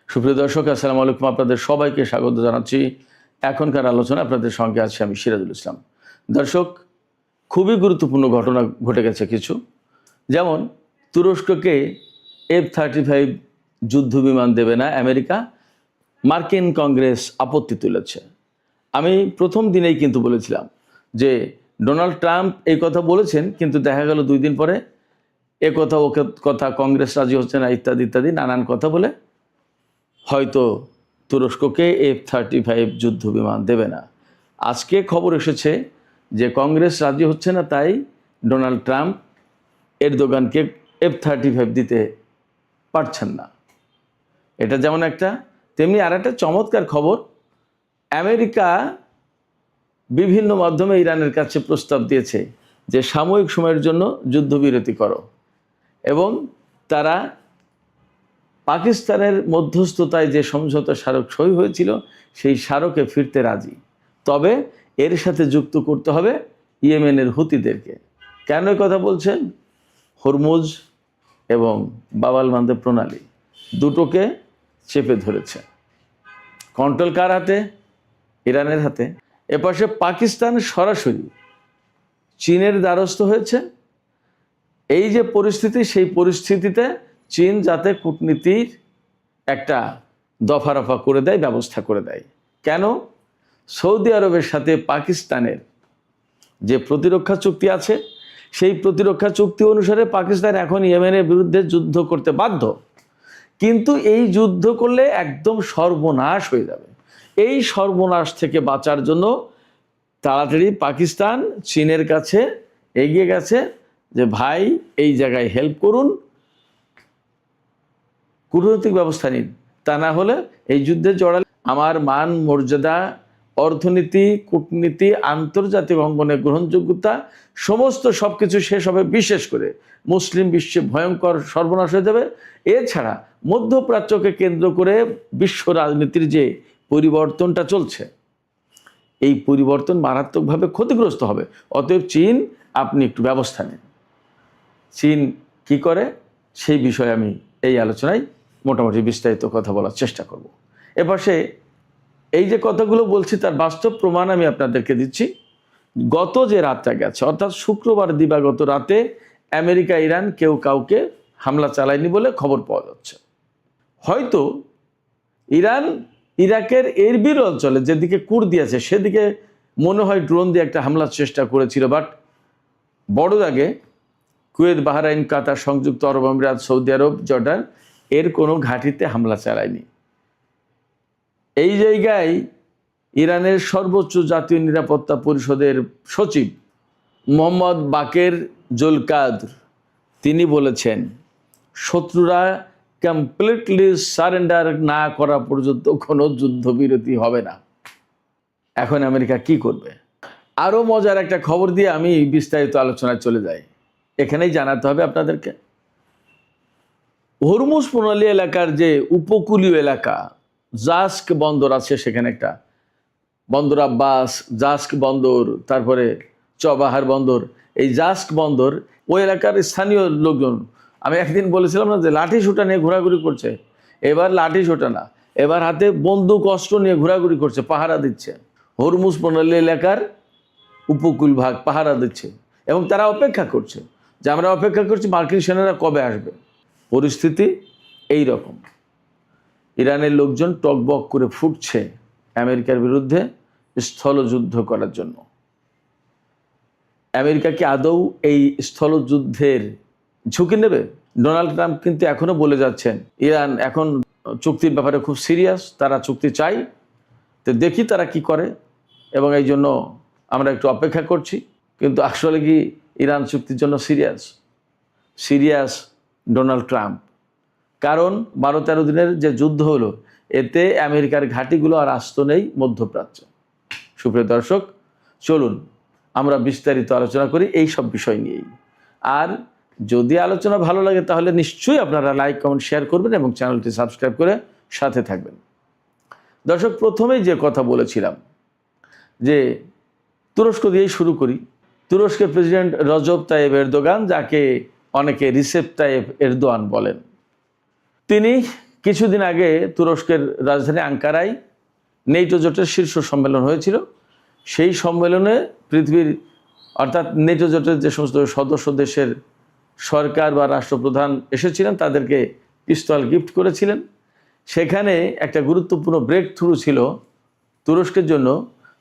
সুপ্রিয় দর্শক, আসসালামু আলাইকুম। আপনাদের সবাইকে স্বাগত জানাচ্ছি। এখনকার আলোচনা আপনাদের সঙ্গে আছি আমি সিরাজুল ইসলাম। দর্শক, খুবই গুরুত্বপূর্ণ ঘটনা ঘটে গেছে কিছু। যেমন তুরস্ককে F-35 যুদ্ধ বিমান দেবে না আমেরিকা, মার্কিন কংগ্রেস আপত্তি তুলেছে। আমি প্রথম দিনেই কিন্তু বলেছিলাম যে ডোনাল্ড ট্রাম্প এই কথা বলেছেন, কিন্তু দেখা গেল 2 দিন পরে এ কথা ও কথা কংগ্রেস রাজি হচ্ছে না, ইত্যাদি ইত্যাদি নানান কথা বলে হয়তো তুরস্ককে F-35 যুদ্ধ বিমান দেবে না। আজকে খবর এসেছে যে কংগ্রেস রাজি হচ্ছে না, তাই ডোনাল্ড ট্রাম্প এরদোগানকে F-35 দিতে পারছেন না। এটা যেমন একটা, তেমনি আর একটা চমৎকার খবর। আমেরিকা বিভিন্ন মাধ্যমে ইরানের কাছে প্রস্তাব দিয়েছে যে সাময়িক সময়ের জন্য যুদ্ধবিরতি করো, এবং তারা পাকিস্তানের মধ্যস্থতায় যে সমঝোতা স্মারক সই হয়েছিল সেই স্মারকে ফিরতে রাজি, তবে এর সাথে যুক্ত করতে হবে ইয়েমেনের হুতিদেরকে। কেন এই কথা বলছেন? হরমুজ এবং বাবাল মান্দেব প্রণালী দুটোকে চেপে ধরেছে। কন্ট্রোল কার হাতে? ইরানের হাতে। এপাশে পাকিস্তান সরাসরি চীনের দ্বারস্থ হয়েছে। এই যে পরিস্থিতি, সেই পরিস্থিতিতে চীন যাতে কূটনীতির একটা দফারফা করে দেয়, ব্যবস্থা করে দেয়। কেন? সৌদি আরবের সাথে পাকিস্তানের যে প্রতিরক্ষা চুক্তি আছে, সেই প্রতিরক্ষা চুক্তি অনুসারে পাকিস্তান এখন ইয়েমেনের বিরুদ্ধে যুদ্ধ করতে বাধ্য, কিন্তু এই যুদ্ধ করলে একদম সর্বনাশ হয়ে যাবে। এই সর্বনাশ থেকে বাঁচার জন্য তাড়াতাড়ি পাকিস্তান চীনের কাছে এগিয়ে গেছে যে ভাই এই জায়গায় হেল্প করুন, কূটনৈতিক ব্যবস্থা নিন, তা না হলে এই যুদ্ধে জড়ালে আমার মান মর্যাদা, অর্থনীতি, কূটনীতি, আন্তর্জাতিক অঙ্গনে গ্রহণযোগ্যতা সমস্ত সব কিছু শেষ হবে, বিশেষ করে মুসলিম বিশ্বে ভয়ঙ্কর সর্বনাশ হয়ে যাবে। এছাড়া মধ্যপ্রাচ্যকে কেন্দ্র করে বিশ্ব রাজনীতির যে পরিবর্তনটা চলছে, এই পরিবর্তন মারাত্মকভাবে ক্ষতিগ্রস্ত হবে। অতএব চীন, আপনি একটু ব্যবস্থা নিন। চীন কি করে সেই বিষয়ে আমি এই আলোচনায় মোটামুটি বিস্তারিত কথা বলার চেষ্টা করব। এপাশে এই যে কথাগুলো বলছি তার বাস্তব প্রমাণ আমি আপনাদেরকে দিচ্ছি। গত যে রাতটা গেছে, অর্থাৎ শুক্রবার দিবাগত রাতে আমেরিকা ইরান কেউ কাউকে হামলা চালায়নি বলে খবর পাওয়া যাচ্ছে। হয়তো ইরান ইরাকের এরবিল অঞ্চলে যেদিকে কুর্দি আছে সেদিকে মনে হয় ড্রোন দিয়ে একটা হামলার চেষ্টা করেছিল, বাট বড় দাগে কুয়েত, বাহরাইন, কাতার, সংযুক্ত আরব আমিরাত, সৌদি আরব, জর্ডান এর কোনো ঘাঁটিতে হামলা চালায়নি। এই জায়গায় ইরানের সর্বোচ্চ জাতীয় নিরাপত্তা পরিষদের সচিব মোহাম্মদ বাকের জুলকাদর তিনি বলেছেন, শত্রুরা কমপ্লিটলি সারেন্ডার না করা পর্যন্ত কোনো যুদ্ধবিরতি হবে না। এখন আমেরিকা কি করবে? আরও মজার একটা খবর দিয়ে আমি বিস্তারিত আলোচনায় চলে যাই। এখানেই জানাতে হবে আপনাদেরকে, হরমুজ প্রণালী এলাকার যে উপকূলীয় এলাকা জাস্ক বন্দর আছে, সেখানে একটা বন্দর আব্বাস, জাস্ক বন্দর, তারপরে চবাহার বন্দর, এই জাস্ক বন্দর ওই এলাকার স্থানীয় লোকজন, আমি একদিন বলেছিলাম না যে লাঠি সোটা নিয়ে ঘোরাঘুরি করছে, এবার লাঠি সোটা না, এবার হাতে বন্দুক অস্ত্র নিয়ে ঘোরাঘুরি করছে, পাহারা দিচ্ছে। হরমুজ প্রণালী এলাকার উপকূল ভাগ পাহারা দিচ্ছে, এবং তারা অপেক্ষা করছে যে আমরা অপেক্ষা করছি মার্কিন সেনারা কবে আসবে। পরিস্থিতি এই রকম। ইরানের লোকজন টকবক করে ফুটছে আমেরিকার বিরুদ্ধে স্থলযুদ্ধ করার জন্য। আমেরিকা কি আদৌ এই স্থলযুদ্ধের ঝুঁকি নেবে? ডোনাল্ড ট্রাম্প কিন্তু এখনো বলে যাচ্ছেন ইরান এখন চুক্তির ব্যাপারে খুব সিরিয়াস, তারা চুক্তি চাই, তো দেখি তারা কি করে, এবং এই জন্য আমরা একটু অপেক্ষা করছি। কিন্তু আসলে কি ইরান চুক্তির জন্য সিরিয়াস ডোনাল্ড ট্রাম্প? কারণ 12-13 দিনের যে যুদ্ধ হলো, এতে আমেরিকার ঘাঁটিগুলো আর আস্ত নেই মধ্যপ্রাচ্য। সুপ্রিয় দর্শক, চলুন আমরা বিস্তারিত আলোচনা করি এই সব বিষয় নিয়েই। আর যদি আলোচনা ভালো লাগে তাহলে নিশ্চয়ই আপনারা লাইক, কমেন্ট, শেয়ার করবেন এবং চ্যানেলটি সাবস্ক্রাইব করে সাথে থাকবেন। দর্শক, প্রথমেই যে কথা বলেছিলাম যে তুরস্ক দিয়েই শুরু করি। তুরস্কের প্রেসিডেন্ট রজব তাইয়েব এরদোগান, যাকে অনেকে রিসেপ তাইয়েব এরদোয়ান বলেন, তিনি কিছুদিন আগে তুরস্কের রাজধানী আঙ্কারায় নেটো জোটের শীর্ষ সম্মেলন হয়েছিল। সেই সম্মেলনে পৃথিবীর অর্থাৎ নেটো জোটের যে সমস্ত সদস্য দেশের সরকার বা রাষ্ট্রপ্রধান এসেছিলেন তাদেরকে পিস্তল গিফট করেছিলেন। সেখানে একটা গুরুত্বপূর্ণ ব্রেক থ্রু ছিল তুরস্কের জন্য,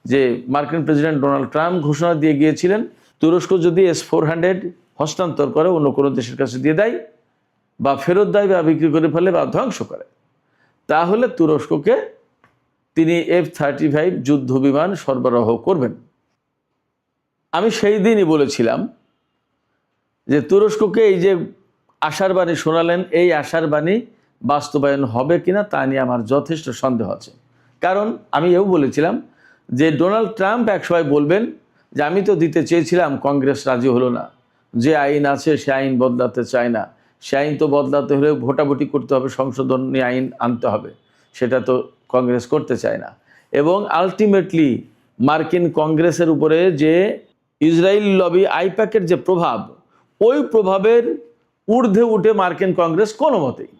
যে মার্কিন প্রেসিডেন্ট ডোনাল্ড ট্রাম্প ঘোষণা দিয়ে গিয়েছিলেন তুরস্ক যদি S-400 হস্তান্তর করে অন্য কোনো দেশের কাছে দিয়ে দেয় বা ফেরত দেয় বা বিক্রি করে ফেলে বা ধ্বংস করে, তাহলে তুরস্ককে তিনি F-35 যুদ্ধ বিমান সরবরাহ করবেন। আমি সেই দিনই বলেছিলাম যে তুরস্ককে এই যে আশার বাণী শোনালেন, এই আশার বাণী বাস্তবায়ন হবে কিনা তা নিয়ে আমার যথেষ্ট সন্দেহ আছে। কারণ আমি এও বলেছিলাম যে ডোনাল্ড ট্রাম্প একসময় বলবেন যে আমি তো দিতে চেয়েছিলাম, কংগ্রেস রাজি হলো না, যে আইন আছে সে আইন বদলাতে চায় না, সে আইন তো বদলাতে হলে ভোটাভুটি করতে হবে, সংশোধনী আইন আনতে হবে, সেটা তো কংগ্রেস করতে চায় না। এবং আলটিমেটলি মার্কিন কংগ্রেসের উপরে যে ইসরায়েল লবি আইপ্যাকের যে প্রভাব, ওই প্রভাবের ঊর্ধ্বে উঠে মার্কিন কংগ্রেস কোনো মতেই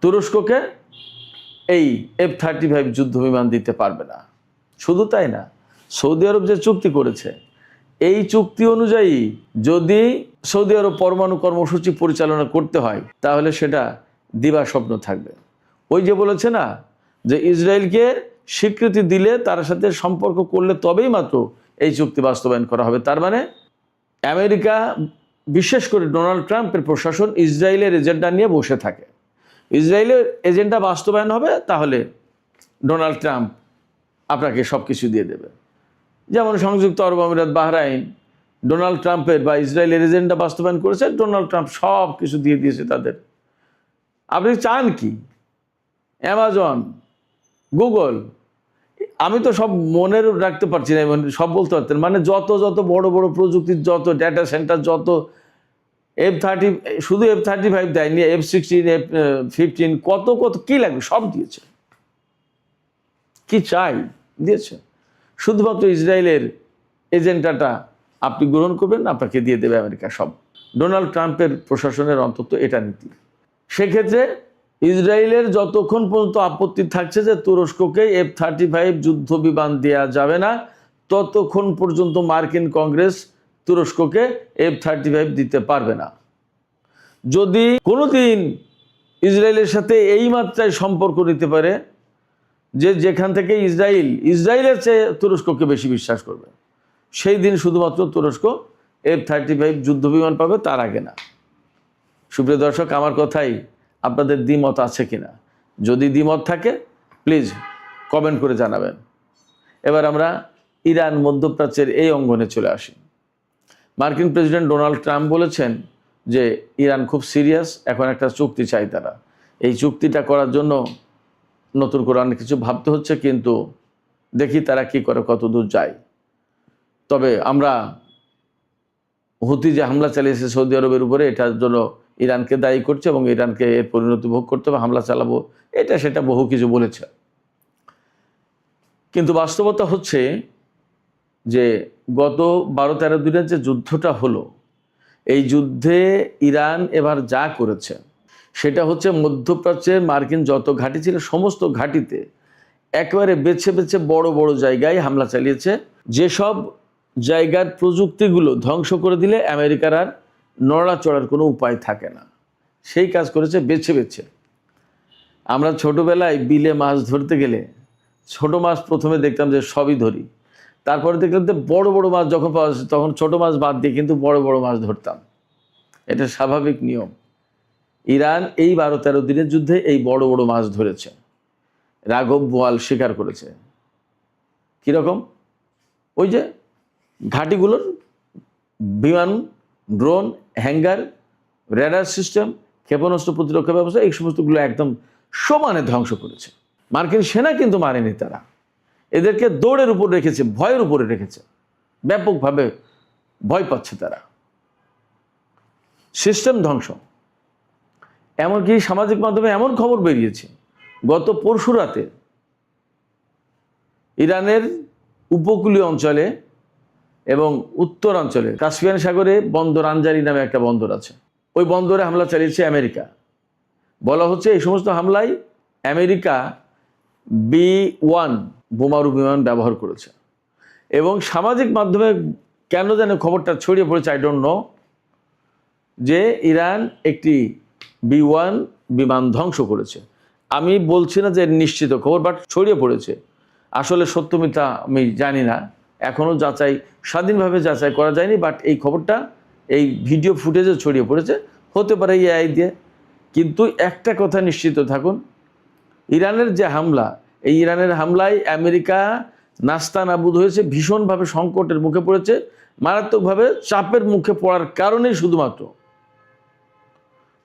তুরস্ককে এই F-35 যুদ্ধ বিমান দিতে পারবে না। শুধু তাই না, সৌদি আরব যে চুক্তি করেছে, এই চুক্তি অনুযায়ী যদি সৌদি আরব পরমাণু কর্মসূচি পরিচালনা করতে হয় তাহলে সেটা দিবা স্বপ্ন থাকবে। ওই যে বলেছে না যে ইসরায়েলকে স্বীকৃতি দিলে তার সাথে সম্পর্ক করলে তবেই মাত্র এই চুক্তি বাস্তবায়ন করা হবে। তার মানে আমেরিকা, বিশেষ করে ডোনাল্ড ট্রাম্পের প্রশাসন ইসরায়েলের এজেন্ডা নিয়ে বসে থাকে। ইসরায়েলের এজেন্ডা বাস্তবায়ন হবে তাহলে ডোনাল্ড ট্রাম্প আপনাকে সব কিছু দিয়ে দেবে। যেমন সংযুক্ত আরব আমিরাত, বাহরাইন ডোনাল্ড ট্রাম্পের বা ইসরায়েলের এজেন্ডা বাস্তবায়ন করেছে, ডোনাল্ড ট্রাম্প সব কিছু দিয়ে দিয়েছে তাদের। আপনি চান কি? অ্যামাজন, গুগল, আমি তো সব মনের রাখতে পারছি না, সব বলতে পারতেন, মানে যত যত বড় বড় প্রযুক্তির যত ডেটা সেন্টার, যত F-30, শুধু F-35 দেয়নি, F-16, F-15, কত কত কী লাগবে সব দিয়েছে। কি চাই দিয়েছে, শুধুমাত্র ইসরায়েলের এজেন্ডাটা আপনি গ্রহণ করবেন, আপনাকে দিয়ে দেবে আমেরিকা সব। ডোনাল্ড ট্রাম্পের প্রশাসনের অন্তত এটা নীতি। সেক্ষেত্রে ইসরায়েলের যতক্ষণ পর্যন্ত আপত্তি থাকছে যে তুরস্ককে F-35 যুদ্ধ বিমান দেওয়া যাবে না, ততক্ষণ পর্যন্ত মার্কিন কংগ্রেস তুরস্ককে F-35 দিতে পারবে না। যদি কোনোদিন ইসরায়েলের সাথে এই মাত্রায় সম্পর্ক নিতে পারে যে যেখান থেকে ইসরায়েলের চেয়ে তুরস্ককে বেশি বিশ্বাস করবে, সেই দিন শুধুমাত্র তুরস্ক F-35 যুদ্ধ বিমান পাবে, তার আগে না। সুপ্রিয় দর্শক, আমার কথাই আপনাদের দ্বিমত আছে কিনা? যদি দ্বিমত থাকে প্লিজ কমেন্ট করে জানাবেন। এবার আমরা ইরান মধ্যপ্রাচ্যের এই অঙ্গনে চলে আসি। মার্কিন প্রেসিডেন্ট ডোনাল্ড ট্রাম্প বলেছেন যে ইরান খুব সিরিয়াস, এখন একটা চুক্তি চাই তারা। এই চুক্তিটা করার জন্য নতুন করে অনেক কিছু ভাবতে হচ্ছে, কিন্তু দেখি তারা কি করে, কত দূর যায়। তবে আমরা হুতি যে হামলা চালিয়েছে সৌদি আরবের উপরে, এটার জন্য ইরানকে দায়ী করছে এবং ইরানকে এর পরিণতি ভোগ করতে হবে, হামলা চালাবো, এটা সেটা বহু কিছু বলেছে। কিন্তু বাস্তবতা হচ্ছে যে গত 12-13 দিনের যে যুদ্ধটা হলো, এই যুদ্ধে ইরান এবার যা করেছে সেটা হচ্ছে মধ্যপ্রাচ্যের মার্কিন যত ঘাঁটি ছিল সমস্ত ঘাঁটিতে একেবারে বেছে বেছে বড় বড় জায়গায় হামলা চালিয়েছে। যেসব জায়গার প্রযুক্তিগুলো ধ্বংস করে দিলে আমেরিকার আর নড়াচড়ার কোনো উপায় থাকে না, সেই কাজ করেছে বেছে বেছে। আমরা ছোটোবেলায় বিলে মাছ ধরতে গেলে ছোট মাছ প্রথমে দেখতাম যে সবই ধরি, তারপরে দেখলাম যে বড় বড় মাছ যখন পাওয়া যাচ্ছে তখন ছোট মাছ বাদ দিয়ে কিন্তু বড় বড় মাছ ধরতাম। এটা স্বাভাবিক নিয়ম। ইরান এই 12-13 দিনের যুদ্ধে এই বড় বড় মাছ ধরেছে, রাঘব বোয়াল শিকার করেছে। কীরকম? ওই যে ঘাঁটিগুলোর বিমান, ড্রোন, হ্যাঙ্গার, রেডার সিস্টেম, ক্ষেপণাস্ত্র প্রতিরক্ষা ব্যবস্থা, এই সমস্তগুলো একদম সমানে ধ্বংস করেছে। মার্কিন সেনা কিন্তু মারেনি, তারা এদেরকে দৌড়ের উপর রেখেছে, ভয়ের উপরে রেখেছে, ব্যাপকভাবে ভয় পাচ্ছে তারা। সিস্টেম ধ্বংস। এমনকি সামাজিক মাধ্যমে এমন খবর বেরিয়েছে, গত পরশু রাতে ইরানের উপকূলীয় অঞ্চলে এবং উত্তরাঞ্চলে কাস্পিয়ান সাগরে বন্দর আনজারি নামে একটা বন্দর আছে, ওই বন্দরে হামলা চালিয়েছে আমেরিকা। বলা হচ্ছে এই সমস্ত হামলায় আমেরিকা B-1 বোমারু বিমান ব্যবহার করেছে। এবং সামাজিক মাধ্যমে কেন যেন খবরটা ছড়িয়ে পড়েছে, আই ডোন্ট নো, যে ইরান একটি B-1 বিমান ধ্বংস করেছে। আমি বলছি না যে নিশ্চিত খবর, বাট ছড়িয়ে পড়েছে। আসলে সত্য মিথ্যা আমি জানি না, এখনও স্বাধীনভাবে যাচাই করা যায়নি, বাট এই খবরটা এই ভিডিও ফুটেজে ছড়িয়ে পড়েছে, হতে পারে AI দিয়ে। কিন্তু একটা কথা নিশ্চিত থাকুন, ইরানের যে হামলা, এই ইরানের হামলায় আমেরিকা নাস্তানাবুদ হয়েছে, ভীষণভাবে সংকটের মুখে পড়েছে, মারাত্মকভাবে চাপের মুখে পড়ার কারণেই শুধুমাত্র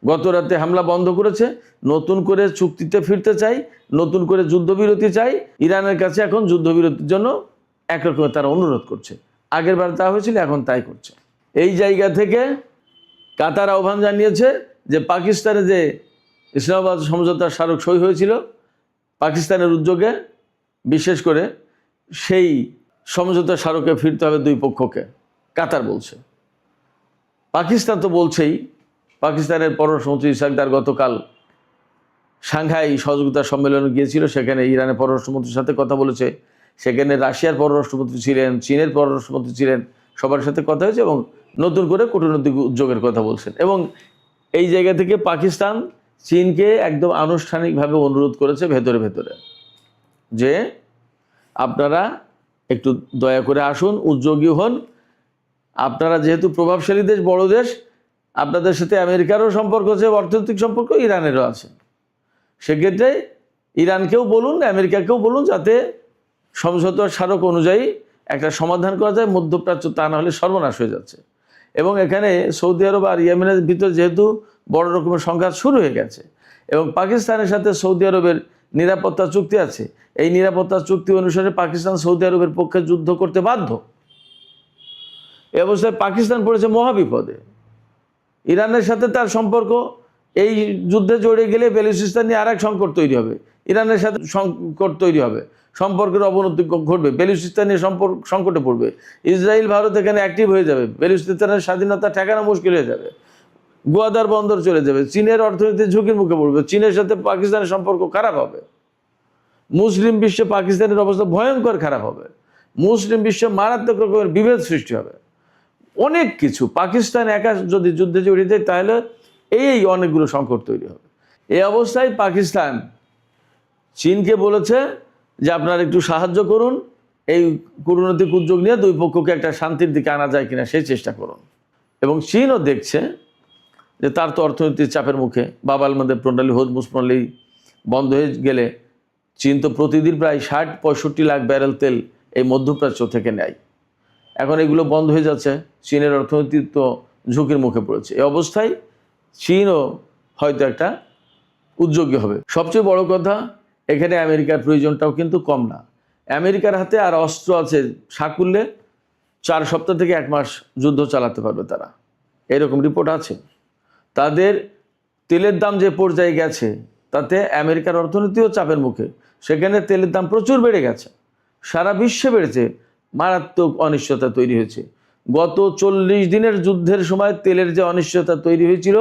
গত রাতে হামলা বন্ধ করেছে, নতুন করে চুক্তিতে ফিরতে চাই, নতুন করে যুদ্ধবিরতি চাই। ইরানের কাছে এখন যুদ্ধবিরতির জন্য একরকমের তারা অনুরোধ করছে। আগের বার তা হয়েছিল, এখন তাই করছে। এই জায়গা থেকে কাতার আহ্বান জানিয়েছে যে পাকিস্তানে যে ইসলামাবাদ সমঝোতার স্মারক সই হয়েছিল পাকিস্তানের উদ্যোগে, বিশেষ করে সেই সমঝোতার স্মারকে ফিরতে হবে দুই পক্ষকে, কাতার বলছে। পাকিস্তান তো বলছেই, পাকিস্তানের পররাষ্ট্রমন্ত্রী ইসহাকদার গতকাল সাংহাই সহযোগিতা সম্মেলনে গিয়েছিল, সেখানে ইরানের পররাষ্ট্রমন্ত্রীর সাথে কথা বলেছে, সেখানে রাশিয়ার পররাষ্ট্রমন্ত্রী ছিলেন, চীনের পররাষ্ট্রমন্ত্রী ছিলেন, সবার সাথে কথা হয়েছে এবং নতুন করে কূটনৈতিক উদ্যোগের কথা বলছেন। এবং এই জায়গা থেকে পাকিস্তান চীনকে একদম আনুষ্ঠানিকভাবে অনুরোধ করেছে ভেতরে ভেতরে যে আপনারা একটু দয়া করে আসুন, উদ্যোগী হন। আপনারা যেহেতু প্রভাবশালী দেশ, বড় দেশ, আপনাদের সাথে আমেরিকারও সম্পর্ক আছে, অর্থনৈতিক সম্পর্ক ইরানেরও আছে। সেক্ষেত্রে ইরানকেও বলুন, আমেরিকাকেও বলুন, যাতে সমঝোতার স্মারক অনুযায়ী একটা সমাধান করা যায়। মধ্যপ্রাচ্য তা না হলে সর্বনাশ হয়ে যাচ্ছে। এবং এখানে সৌদি আরব আর ইয়েমেনের ভিতর যেহেতু বড় রকমের সংঘাত শুরু হয়ে গেছে এবং পাকিস্তানের সাথে সৌদি আরবের নিরাপত্তা চুক্তি আছে, এই নিরাপত্তা চুক্তি অনুসারে পাকিস্তান সৌদি আরবের পক্ষে যুদ্ধ করতে বাধ্য। এই অবস্থায় পাকিস্তান পড়েছে মহাবিপদে। ইরানের সাথে তার সম্পর্ক, এই যুদ্ধে জড়িয়ে গেলে বেলুচিস্তান নিয়ে আর এক সংকট তৈরি হবে, ইরানের সাথে সংকট তৈরি হবে, সম্পর্কের অবনতি ঘটবে, বেলুচিস্তান নিয়ে সংকটে পড়বে, ইসরায়েল ভারত এখানে অ্যাক্টিভ হয়ে যাবে, বেলুচিস্তানের স্বাধীনতা ঠেকানো মুশকিল হয়ে যাবে, গোয়াদার বন্দর চলে যাবে, চীনের অর্থনীতি ঝুঁকির মুখে পড়বে, চীনের সাথে পাকিস্তানের সম্পর্ক খারাপ হবে, মুসলিম বিশ্বে পাকিস্তানের অবস্থা ভয়ঙ্কর খারাপ হবে, মুসলিম বিশ্বে মারাত্মক রকমের বিভেদ সৃষ্টি হবে, অনেক কিছু। পাকিস্তান একা যদি যুদ্ধে জড়িয়ে যায় তাহলে এই অনেকগুলো সংকট তৈরি হবে। এই অবস্থায় পাকিস্তান চীনকে বলেছে যে আপনারা একটু সাহায্য করুন, এই কূটনৈতিক উদ্যোগ নিয়ে দুই পক্ষকে একটা শান্তির দিকে আনা যায় কিনা সেই চেষ্টা করুন। এবং চীনও দেখছে যে তার তো অর্থনৈতিক চাপের মুখে, বাব আল মানদেব প্রণালী, হরমুজ প্রণালী বন্ধ হয়ে গেলে চীন তো প্রতিদিন প্রায় 60-65 লাখ ব্যারেল তেল এই মধ্যপ্রাচ্য থেকে নেয়। এখন এগুলো বন্ধ হয়ে যাচ্ছে, চীনের অর্থনীতি তো ঝুঁকির মুখে পড়েছে। এই অবস্থায় চীনও হয়তো একটা উদ্যোগী হবে। সবচেয়ে বড় কথা, এখানে আমেরিকার প্রয়োজনটাও কিন্তু কম না। আমেরিকার হাতে আর অস্ত্র আছে সাকুল্যে 4 সপ্তাহ থেকে 1 মাস যুদ্ধ চালাতে পারবে তারা, এরকম রিপোর্ট আছে। তাদের তেলের দাম যে পর্যায়ে গেছে তাতে আমেরিকার অর্থনীতিও চাপের মুখে, সেখানে তেলের দাম প্রচুর বেড়ে গেছে, সারা বিশ্বে বেড়েছে, মারাত্মক অনিশ্চয়তা তৈরি হয়েছে। গত 40 দিনের যুদ্ধের সময় তেলের যে অনিশ্চয়তা তৈরি হয়েছিল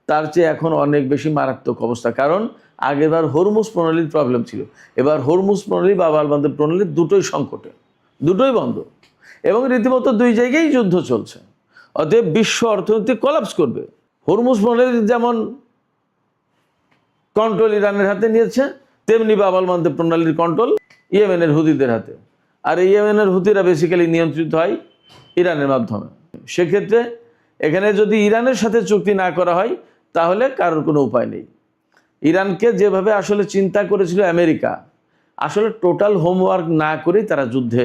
তার চেয়ে এখন অনেক বেশি মারাত্মক অবস্থা। কারণ আগেরবার হরমুজ প্রণালীর প্রবলেম ছিল, এবার হরমুজ প্রণালী বা বাব আল মানদেব প্রণালী দুটোই সংকটে, দুটোই বন্ধ এবং রীতিমতো দুই জায়গায় যুদ্ধ চলছে। অতএব বিশ্ব অর্থনীতি কলাপস করবে। হরমুজ প্রণালীর যেমন কন্ট্রোল ইরানের হাতে নিয়েছে, তেমনি বাব আল মানদেব প্রণালীর কন্ট্রোল ইয়েমেনের হুতিদের হাতে। আর এই ইয়েমেনের হুতিরা বেসিক্যালি নিয়ন্ত্রিত হয় ইরানের মাধ্যমে। সেক্ষেত্রে এখানে যদি ইরানের সাথে চুক্তি না করা হয় তাহলে কারোর কোনো উপায় নেই। ইরানকে যেভাবে আসলে চিন্তা করেছিল আমেরিকা, আসলে টোটাল হোমওয়ার্ক না করেই তারা যুদ্ধে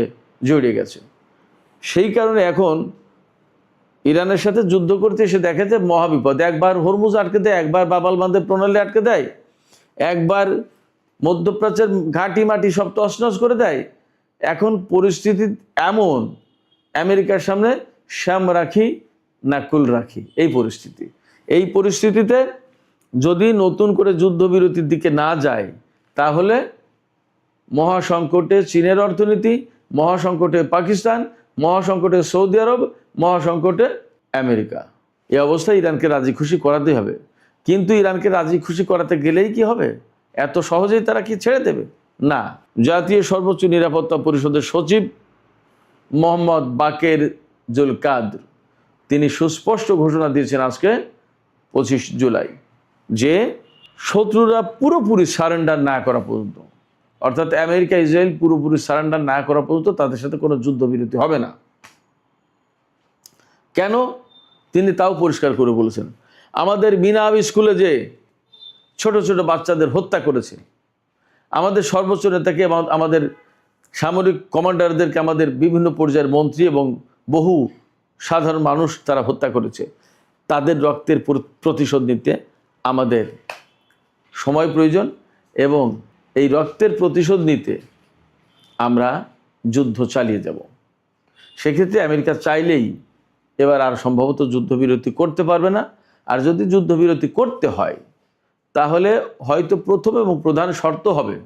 জড়িয়ে গেছে। সেই কারণে এখন ইরানের সাথে যুদ্ধ করতে এসে দেখে যে মহাবিপদ। একবার হরমুজ আটকে দেয়, একবার বাব আল মানদেব প্রণালী আটকে দেয়, একবার মধ্যপ্রাচ্যের ঘাটি মাটি সব তছনছ করে দেয়। এখন পরিস্থিতি এমন, আমেরিকার সামনে শ্যাম রাখি না কুল রাখি এই পরিস্থিতি। এই পরিস্থিতিতে যদি নতুন করে যুদ্ধবিরতির দিকে না যায় তাহলে মহাসংকটে চীনের অর্থনীতি, মহাসংকটে পাকিস্তান, মহাসংকটে সৌদি আরব, মহাসংকটে আমেরিকা। এই অবস্থায় ইরানকে রাজি খুশি করাতেই হবে। কিন্তু ইরানকে রাজি খুশি করাতে গেলেই কি হবে? এত সহজেই তারা কি ছেড়ে দেবে? না। জাতীয় সর্বোচ্চ নিরাপত্তা পরিষদের সচিব মোহাম্মদ বাকের জুলকাদ্র তিনি সুস্পষ্ট ঘোষণা দিয়েছেন আজকে 25 জুলাই যে শত্রুরা পুরোপুরি সারেন্ডার না করা পর্যন্ত, অর্থাৎ আমেরিকা ইসরায়েল পুরোপুরি সারেন্ডার না করা পর্যন্ত তাদের সাথে কোনো যুদ্ধবিরতি হবে না। কেন? তিনি তাও পরিষ্কার করে বলেছেন, আমাদের মিনাব স্কুলে যে ছোট ছোট বাচ্চাদের হত্যা করেছে, আমাদের সর্বোচ্চ নেতাকে, আমাদের সামরিক কমান্ডারদেরকে, আমাদের বিভিন্ন পর্যায়ের মন্ত্রী এবং বহু সাধারণ মানুষ তারা হত্যা করেছে, তাদের রক্তের প্রতিশোধ নিতে আমাদের সময় প্রয়োজন এবং এই রক্তের প্রতিশোধ নিতে আমরা যুদ্ধ চালিয়ে যাব। সেক্ষেত্রে আমেরিকা চাইলেই এবার আর সম্ভবত যুদ্ধবিরতি করতে পারবে না। আর যদি যুদ্ধবিরতি করতে হয় তাহলে হয়তো প্রথম এবং প্রধান শর্ত হবে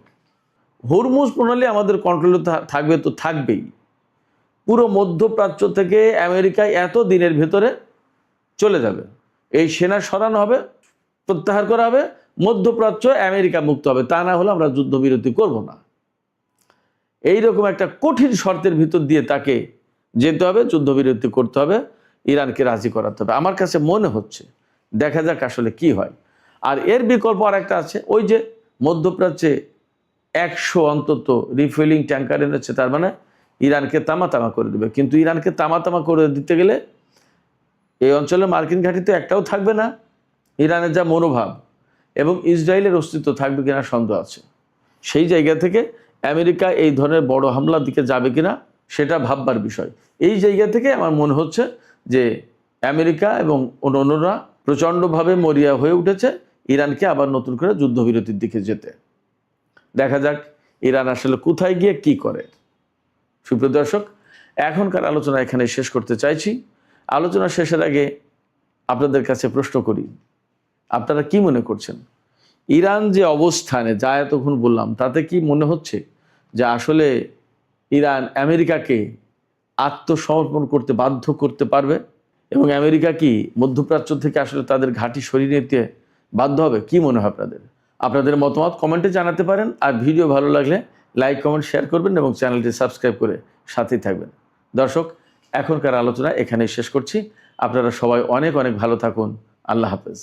হরমুজ প্রণালী আমাদের কন্ট্রোলে থাকবে, তো থাকবেই। পুরো মধ্যপ্রাচ্য থেকে আমেরিকা এত দিনের ভেতরে চলে যাবে, এই সেনা সরানো হবে, প্রত্যাহার করা হবে, মধ্যপ্রাচ্য আমেরিকা মুক্ত হবে। তা না হলে আমরা যুদ্ধবিরতি করব না। এইরকম একটা কঠিন শর্তের ভিতর দিয়ে তাকে যেতে হবে, যুদ্ধবিরতি করতে হবে, ইরানকে রাজি করাতে হবে। আমার কাছে মনে হচ্ছে, দেখা যাক আসলে কি হয়। আর এর বিকল্প আর একটা আছে, ওই যে মধ্যপ্রাচ্যে 100 অন্তত রিফিলিং ট্যাঙ্কার এনেছে, তার মানে ইরানকে তামা করে দেবে। কিন্তু ইরানকে তামা করে দিতে গেলে এই অঞ্চলে মার্কিন ঘাঁটি তো একটাও থাকবে না। ইরানের যা মনোভাব এবং ইসরায়েলের অস্তিত্ব থাকবে কিনা সন্দেহ আছে। সেই জায়গা থেকে আমেরিকা এই ধরনের বড় হামলার দিকে যাবে কিনা সেটা ভাববার বিষয়। এই জায়গা থেকে আমার মনে হচ্ছে যে আমেরিকা এবং অন্যরা প্রচণ্ডভাবে মরিয়া হয়ে উঠেছে ইরানকে আবার নতুন করে যুদ্ধবিরতির দিকে যেতে। দেখা যাক ইরান আসলে কোথায় গিয়ে কি করে। সুপ্রিয় দর্শক, এখনকার আলোচনা এখানে শেষ করতে চাইছি। আলোচনা শেষের আগে আপনাদের কাছে প্রশ্ন করি, আপনারা কি মনে করছেন? ইরান যে অবস্থানে, যা এতক্ষণ বললাম, তাতে কি মনে হচ্ছে যে আসলে ইরান আমেরিকাকে আত্মসমর্পণ করতে বাধ্য করতে পারবে এবং আমেরিকা কি মধ্যপ্রাচ্য থেকে আসলে তাদের ঘাঁটি সরিয়ে নিতে বাধ্য হবে? কি মনে হয় আপনাদের? আপনাদের মতামত কমেন্টে জানাতে পারেন। আর ভিডিও ভালো লাগলে লাইক, কমেন্ট, শেয়ার করবেন এবং চ্যানেলটি সাবস্ক্রাইব করে সাথেই থাকবেন। দর্শক, এখনকার আলোচনা এখানেই শেষ করছি। আপনারা সবাই অনেক অনেক ভালো থাকুন। আল্লাহ হাফেজ।